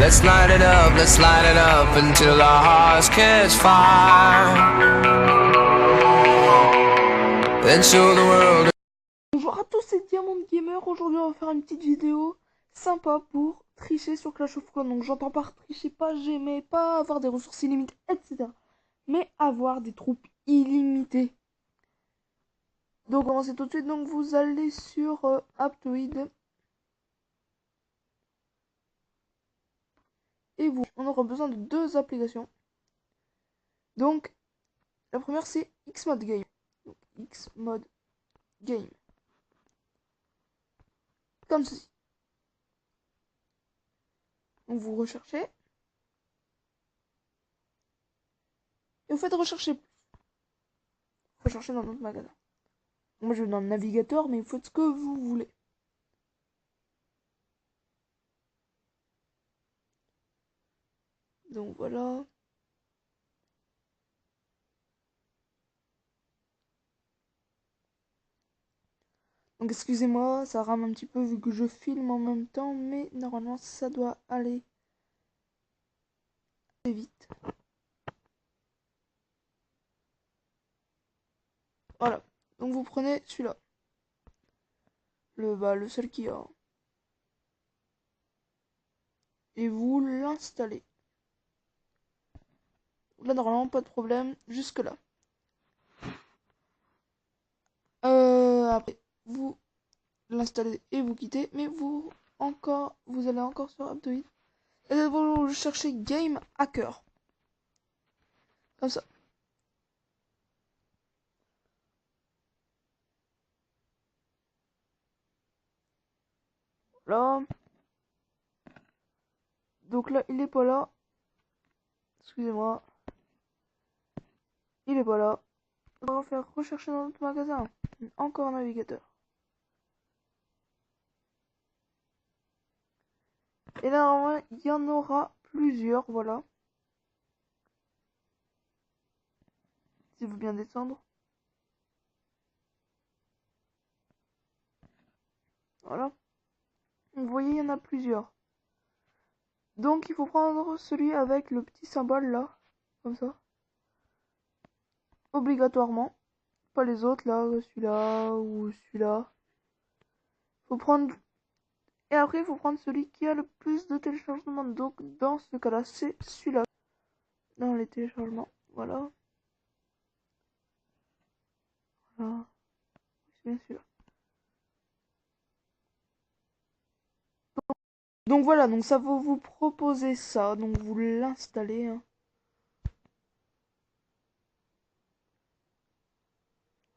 Let's light it up until our hearts catch fire. Then show the world. Bonjour à tous, c'est Diamond Gamer. Aujourd'hui, on va faire une petite vidéo sympa pour tricher sur Clash of Clans. Donc, j'entends par tricher, pas j'aimais, pas avoir des ressources illimitées, etc. Mais avoir des troupes illimitées. Donc, on va commencer tout de suite. Donc, vous allez sur Aptoide. Et on aura besoin de deux applications. Donc, la première, c'est Xmode Game. Donc, Xmode Game. Comme ceci. Donc, vous recherchez. Et vous faites rechercher plus. Rechercher dans notre magasin. Moi, je vais dans le navigateur, mais vous faites ce que vous voulez. Donc, voilà. Donc excusez-moi, ça rame un petit peu vu que je filme en même temps, mais normalement ça doit aller assez vite. Voilà. Donc vous prenez celui-là. Le seul qui a. Et vous l'installez. Là normalement pas de problème, jusque là. Après, vous l'installez et vous quittez, mais vous allez encore sur Aptoide. Et vous cherchez Game Hacker. Comme ça. Là. Donc là, il est pas là. Excusez-moi. Il est pas là. On va faire rechercher dans notre magasin. Encore un navigateur. Et là, normalement, il y en aura plusieurs, voilà. Si vous bien descendre. Voilà. Vous voyez, il y en a plusieurs. Donc, il faut prendre celui avec le petit symbole là. Comme ça. Obligatoirement. Pas les autres là, celui-là ou celui-là. Faut prendre. Et après, il faut prendre celui qui a le plus de téléchargements. Donc, dans ce cas-là, c'est celui-là. Dans les téléchargements. Voilà. Voilà. C'est bien celui-là. Donc voilà, donc ça va vous proposer ça. Donc vous l'installez. Hein.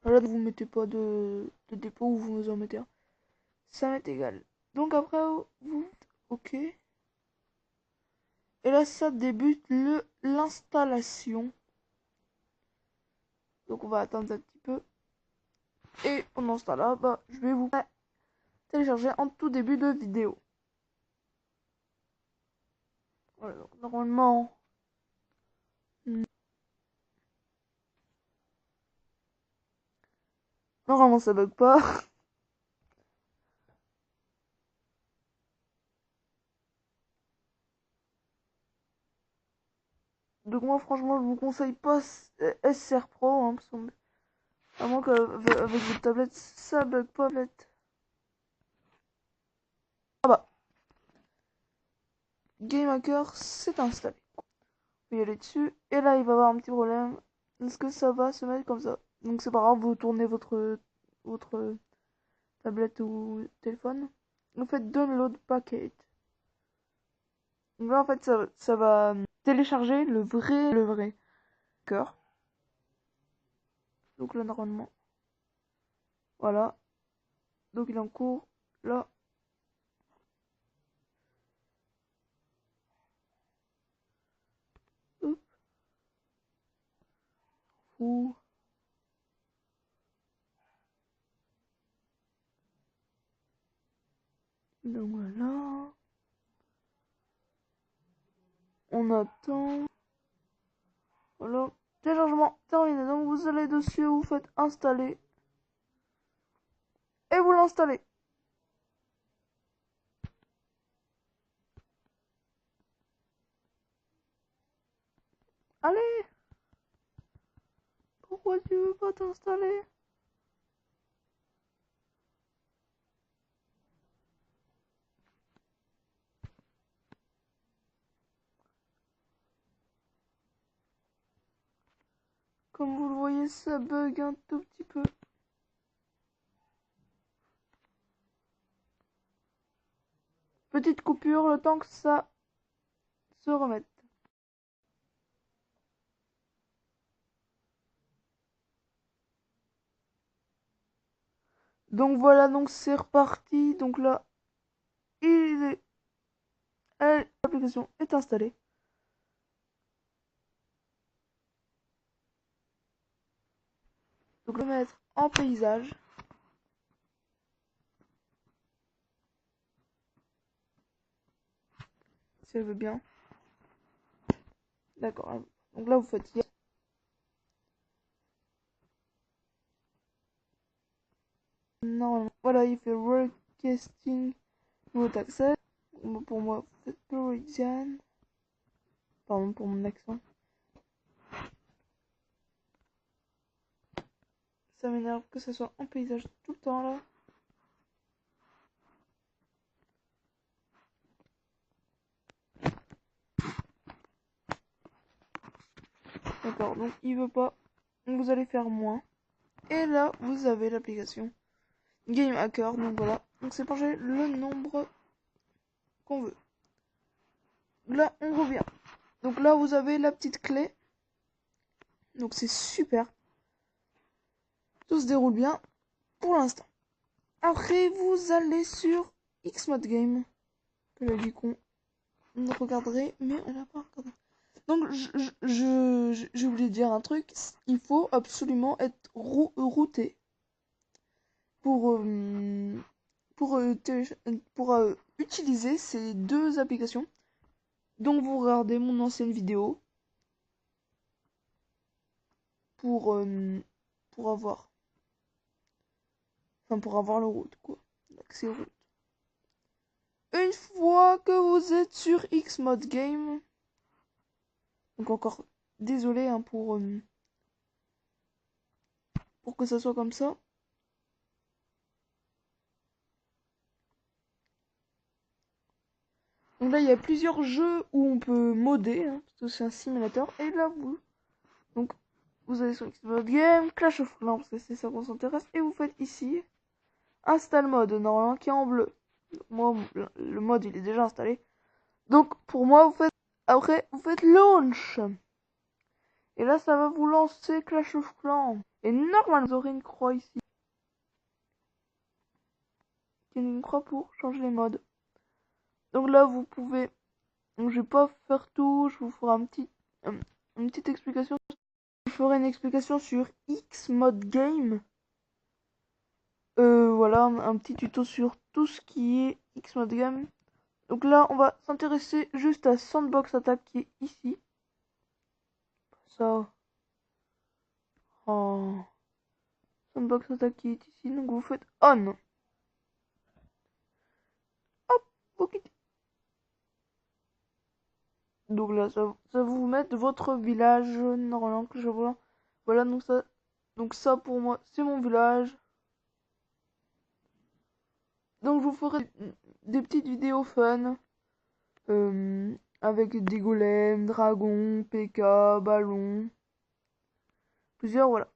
Là, vous mettez pas de dépôt ou vous en mettez un. Ça m'est égal. Donc après, vous... Ok. Et là, ça débute l'installation. Donc on va attendre un petit peu. Et pendant ce temps-là, bah, je vais vous télécharger en tout début de vidéo. Voilà, donc normalement... Normalement, ça bug pas. Donc moi, franchement, je vous conseille pas SR Pro. Hein, parce que... À moins qu'avec votre tablette, ça bug pas. Ah bah. Game Hacker, c'est installé. Vous y allez dessus. Et là, il va y avoir un petit problème. Est-ce que ça va se mettre comme ça? Donc c'est pas grave, vous tournez votre tablette ou téléphone. Vous faites Download Package. Donc là, en fait, ça va télécharger le vrai cœur. Donc là, normalement. Voilà. Donc il est en cours. Là. Hop. Ouh. Donc voilà. On attend. Voilà. Téléchargement terminé. Donc vous allez dessus, vous faites installer. Et vous l'installez. Allez! Pourquoi tu veux pas t'installer? Comme vous le voyez, ça bug un tout petit peu. Petite coupure, le temps que ça se remette. Donc voilà, donc c'est reparti. Donc là, l'application est installée. Donc le mettre en paysage. Si elle veut bien. D'accord. Donc là, vous faites yes. Normalement, voilà, il fait Broadcasting Remote Access. Pour moi, vous faites Floridian. Pardon pour mon accent. Ça m'énerve que ça soit en paysage tout le temps là. D'accord, donc il veut pas. Donc vous allez faire moins. Et là, vous avez l'application Game Hacker. Donc voilà. Donc c'est pour changer le nombre qu'on veut. Là, on revient. Donc là, vous avez la petite clé. Donc c'est super. Tout se déroule bien pour l'instant. Après, vous allez sur Xmod Game. Que j'ai dit qu'on regarderait, mais on n'a pas regardé. Donc, j'ai oublié de dire un truc. Il faut absolument être routé pour, utiliser ces deux applications. Donc, vous regardez mon ancienne vidéo pour avoir. Enfin, pour avoir le route, quoi. L'accès au route. Une fois que vous êtes sur Xmod Game, donc encore désolé hein, pour que ça soit comme ça. Donc là, il y a plusieurs jeux où on peut modder, hein, parce que c'est un simulateur. Et là, vous allez sur Xmod Game, Clash of Clans, parce que c'est ça qu'on s'intéresse. Et vous faites ici, Install Mode, normalement, qui est en bleu. Moi, le mode, il est déjà installé. Donc, pour moi, après, vous faites Launch. Et là, ça va vous lancer Clash of Clans. Et normalement, vous aurez une croix ici. Il y a une croix pour changer les modes. Donc là, vous pouvez... Donc, je vais pas faire tout. Je vous ferai une petite explication. Je ferai une explication sur Xmod Game. Voilà, un petit tuto sur tout ce qui est Xmod Game. Donc là, on va s'intéresser juste à Sandbox Attack qui est ici. Ça. Oh. Sandbox Attack qui est ici. Donc vous faites On. Hop, ok. Donc là, ça va vous mettre votre village normalement que je vois. Voilà, donc ça pour moi, c'est mon village. Donc je vous ferai des petites vidéos fun. Avec des golems, dragons, PK, ballons. Plusieurs, voilà.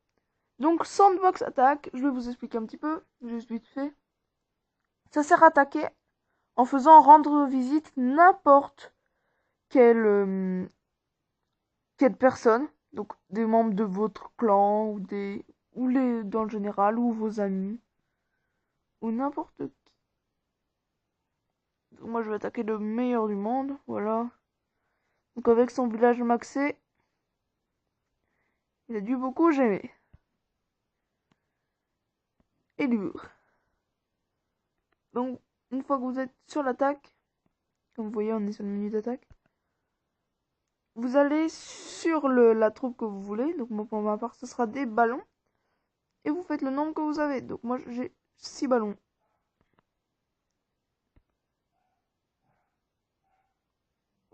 Donc Sandbox Attack, je vais vous expliquer un petit peu, juste vite fait. Ça sert à attaquer en faisant rendre visite n'importe quelle personne. Donc des membres de votre clan ou les dans le général ou vos amis ou n'importe qui. Donc, moi je vais attaquer le meilleur du monde, voilà. Donc avec son village maxé, il a dû beaucoup gérer. Et lourd. Donc une fois que vous êtes sur l'attaque, comme vous voyez on est sur le menu d'attaque, vous allez sur la troupe que vous voulez. Donc moi pour ma part ce sera des ballons. Et vous faites le nombre que vous avez. Donc moi j'ai 6 ballons.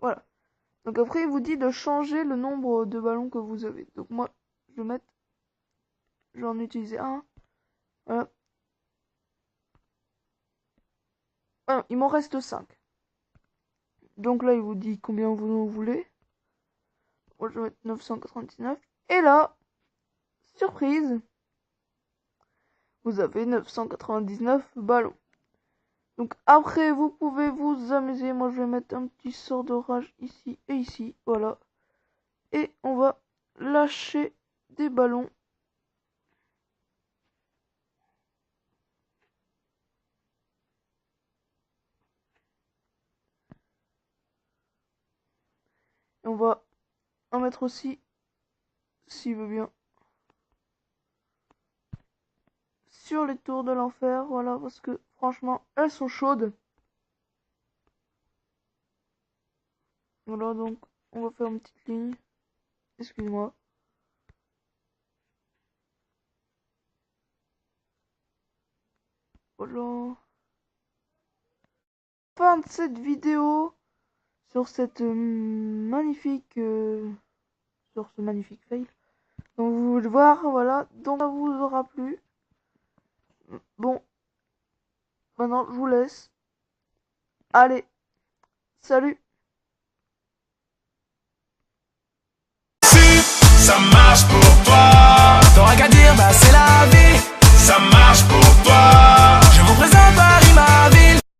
Voilà. Donc après, il vous dit de changer le nombre de ballons que vous avez. Donc moi, je vais mettre, j'en ai utilisé un. Voilà. Ah, il m'en reste 5. Donc là, il vous dit combien vous en voulez. Moi, je vais mettre 999. Et là, surprise, vous avez 999 ballons. Donc après, vous pouvez vous amuser. Moi, je vais mettre un petit sort d'orage ici et ici. Voilà. Et on va lâcher des ballons. Et on va en mettre aussi, s'il veut bien, sur les tours de l'enfer. Voilà, parce que franchement, elles sont chaudes. Voilà, donc on va faire une petite ligne. Excuse-moi. Voilà. Fin de cette vidéo sur cette magnifique sur ce magnifique fail. Donc vous voulez voir, voilà. Donc ça vous aura plu. Bon, maintenant je vous laisse. Allez, salut.